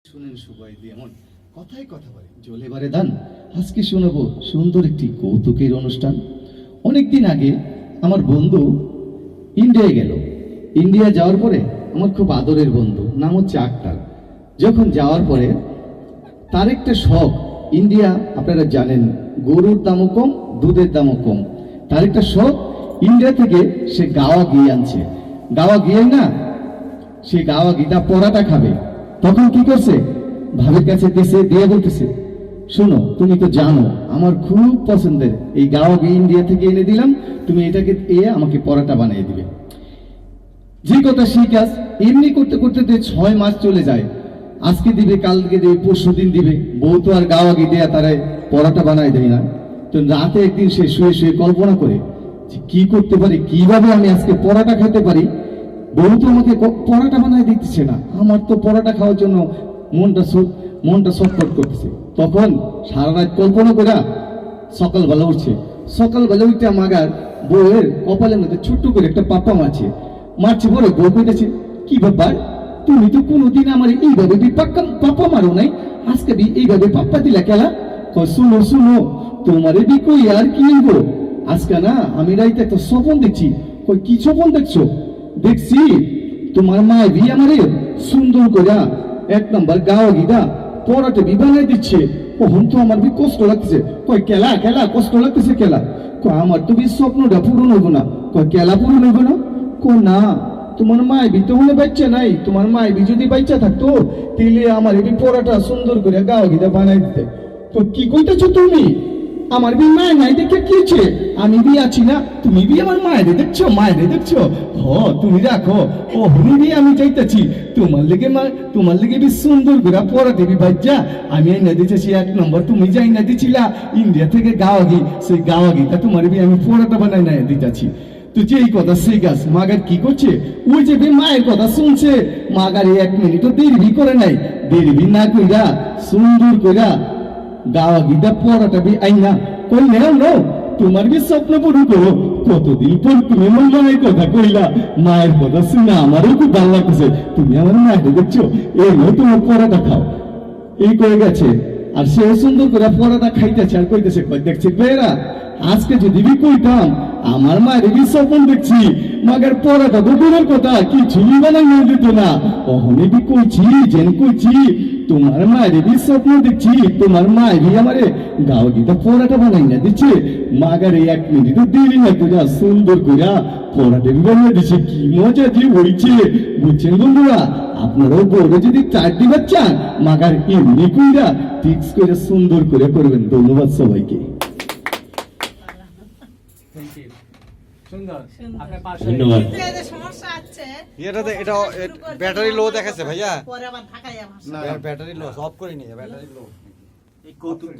শুনেন সবাই এমন কথাই কথা বলে জলে বারে ধান। আজকে শোনাবো সুন্দর একটি কৌতুকের অনুষ্ঠান। অনেকদিন আগে আমার বন্ধু ইন্ডিয়া গেল। ইন্ডিয়া যাওয়ার পরে আমার খুব আদরের বন্ধু, নাম হচ্ছে আক্তার। যখন যাওয়ার পরে তার একটা শখ, ইন্ডিয়া আপনারা জানেন গরুর দামও কম, দুধের দামও কম। তার একটা শখ, ইন্ডিয়া থেকে সে গাওয়া ঘি আনছে। গাওয়া ঘিয়ে না, সে গাওয়া ঘিটা পরাটা খাবে। তখন কি করছে, ভাবির কাছে দিয়ে বলতেছে, শোনো তুমি তো জানো আমার খুব পছন্দের এই গাওয়া ঘি ইন্ডিয়া থেকে এনে দিলাম, তুমি এটাকে আমাকে পরাটা বানিয়ে দিবে। যে কথা সেই কাজ। এমনি করতে করতে 6 মাস চলে যায়। আজকে দিবে, কালকে দিবে, পরশু দিন দিবে। বউ তো আর গাওয়া ঘি দেয়া তারা পরাটা বানায় দেয় না। তো রাতে একদিন সে শুয়ে শুয়ে কল্পনা করে যে কি করতে পারি, কিভাবে আমি আজকে পরাটা খেতে পারি। বউ তো আমাকে পরাটা বানায় দিতেছে না, আমার তো পরাটা খাওয়ার জন্য মনটা ছটফট করতেছে। তখন সারা রাত কল্পনা করে সকালবেলা উঠছে। সকালবেলা উঠতে মাগার বউয়ের কপালের মধ্যে ছোট্ট করে একটা পাপ্পা মারছে পরে বউ কইতেছে, কি ব্যাপার, তুমি তো কোনোদিন আমার এইভাবে পাপ্পা মারো নাই, আজকে এইভাবে পাপ্পা দিলা খেলা। শুনো শুনো, তোমার কই আর কি নিবো, আজকে না আমি রাইতে একটা স্বপন দেখছি। কই কি স্বপন দেখছো? দেখছি তোমার মায়ের বিয়ে আমারে সুন্দর করে 1 নম্বর গাওয়া গিদা পরাটে বানাই দিচ্ছে। কখন তো আমার কষ্ট লাগতেছে। কই কেলা কেলা কষ্ট লাগতেছে কেলা। কই আমার তো স্বপ্নটা পূরণ হইব না। কই কেলা পূরণ হইব না? কই না, তোমার মায়ের তো হলে বাচ্চা নাই, তোমার মায়ের যদি বাচ্চা থাকতো তাহলে আমার পরাটা সুন্দর করে গাওয়া গিদা বানাই দিতে। তো কি কইতেছো তুমি? আমার বি মায়ের নাই দেখে কি হচ্ছে? আমি বি আছি না, তুমি বি আমার মায়ের দেখছো। হ তুমি রাখো, ও হুনি বি আমি চাইতেছি তোমার লেগে বি সুন্দর করে পড়া দেবি বাচ্চা। আমি এনে দিতেছি 1 নম্বর, তুমি যাই না দিছিলা ইন্ডিয়া থেকে গাওয়া ঘি, সেই গাওয়া ঘিটা তোমার বি আমি পড়াটা বানাই না দিতেছি। তো যে এই কথা সেই গাছ মাগার কি করছে, ওই যে মায়ের কথা শুনছে, মাগার 1 মিনিটও দেরি করে নাই। দেরি না কইরা সুন্দর কইরা গাওয়া গিটা পড়াটা বি আইনা কই নাও তোমার বি স্বপ্ন পূরণ করো। কতদিন পর তুমি আমার মায়ের কথা কইলা, মায়ের কথা শুনে আমারও খুব ভালো লাগতেছে। তুমি আমার মায়ের দেখছো, এই নো তোমার পড়াটা খাও। এই করে গেছে, আর সে সুন্দর করে পড়াটা খাইতেছে আর কইতেছে, কই দেখছি বেরা আজকে যদি বি কইতাম আমার মায়ের বি স্বপ্ন দেখছি, মাগের পড়াটা তো দূরের কথা কিছুই বানাই নিয়ে দিত না। অহনে বি কইছি তোমার মায়ের বি স্বপ্ন দেখছি, তোমার মায়ের বি আমারে গাওয়া গিটা পড়াটা বানাই না দিচ্ছে। মাগার 1 মিনিটও দেরি না কইরা সুন্দর কইরা পড়াটা বি বানিয়ে দিচ্ছে। কি মজা যে হইছে, বুঝছেন বন্ধুরা? আপনারাও বউরে যদি 4 দিবার চান, মাগার এমনি কইরা ফিক্স করে সুন্দর করে করবেন। ধন্যবাদ সবাইকে। ধন্যবাদ। এটা ব্যাটারি লো দেখাচ্ছে ভাইয়া, ব্যাটারি লো অফ করে নিয়ে ব্যাটারি লো। এই কৌতুক